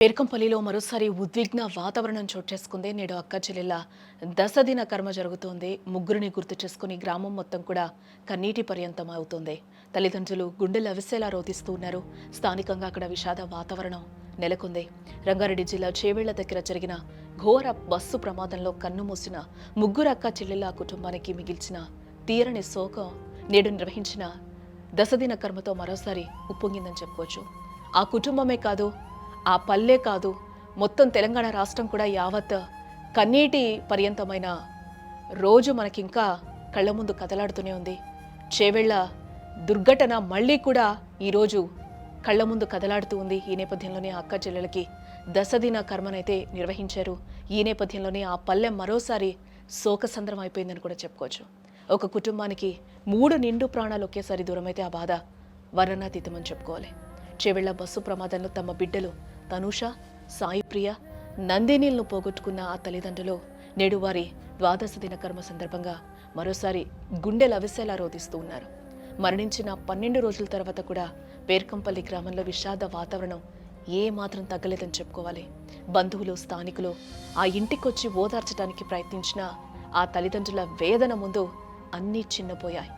పేర్కంపల్లిలో మరోసారి ఉద్విగ్న వాతావరణం చోటు చేసుకుంది. నేడు అక్క చెల్లెళ్ళ దశదిన కర్మ జరుగుతోంది. ముగ్గురిని గుర్తు చేసుకుని గ్రామం మొత్తం కూడా కన్నీటి పర్యంతం అవుతోంది. తల్లిదండ్రులు గుండెలు అవిసేలా రోధిస్తూ ఉన్నారు. స్థానికంగా అక్కడ విషాద వాతావరణం నెలకొంది. రంగారెడ్డి జిల్లా చేవెళ్ల దగ్గర జరిగిన ఘోర బస్సు ప్రమాదంలో కన్నుమూసిన ముగ్గురు అక్క చెల్లెళ్ళ కుటుంబానికి మిగిల్చిన తీరని శోకం నేడు నిర్వహించిన దశదిన కర్మతో మరోసారి ఉప్పొంగిందని చెప్పుకోవచ్చు. ఆ కుటుంబమే కాదు, ఆ పల్లె కాదు, మొత్తం తెలంగాణ రాష్ట్రం కూడా యావత్ కన్నీటి పర్యంతమైన రోజు మనకింకా కళ్ళ ముందు కదలాడుతూనే ఉంది. చేవెళ్ల దుర్ఘటన మళ్ళీ కూడా ఈరోజు కళ్ళ ముందు కదలాడుతూ ఉంది. ఈ నేపథ్యంలోనే అక్క చెల్లెలకి దశదిన కర్మనైతే నిర్వహించారు. ఈ నేపథ్యంలోనే ఆ పల్లె మరోసారి శోకసంద్రం అయిపోయిందని కూడా చెప్పుకోవచ్చు. ఒక కుటుంబానికి 3 నిండు ప్రాణాలు ఒకేసారి దూరమైతే ఆ బాధ వర్ణనాతీతమని చెప్పుకోవాలి. చేవెళ్ల బస్సు ప్రమాదంలో తమ బిడ్డలు తనూష, సాయిప్రియ, నందినీలను పోగొట్టుకున్న ఆ తల్లిదండ్రులు నేడు వారి ద్వాదశ దిన కర్మ సందర్భంగా మరోసారి గుండెలు అవిసేలా రోధిస్తూ ఉన్నారు. మరణించిన 12 రోజుల తర్వాత కూడా పేర్కంపల్లి గ్రామంలో విషాద వాతావరణం ఏ మాత్రం తగ్గలేదని చెప్పుకోవాలి. బంధువులు, స్థానికులు ఆ ఇంటికొచ్చి ఓదార్చడానికి ప్రయత్నించిన ఆ తల్లిదండ్రుల వేదన ముందు అన్నీ చిన్నపోయాయి.